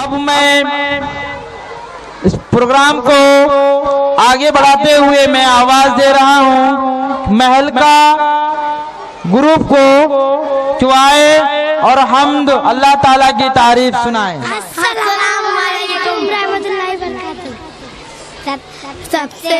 अब मैं इस प्रोग्राम को आगे बढ़ाते हुए मैं आवाज दे रहा हूं महल का ग्रुप को जो आए और हम्द अल्लाह ताला की तारीफ सुनाए। अस्सलाम वालेकुम रहमतुल्लाहि व बरकातहू। सबसे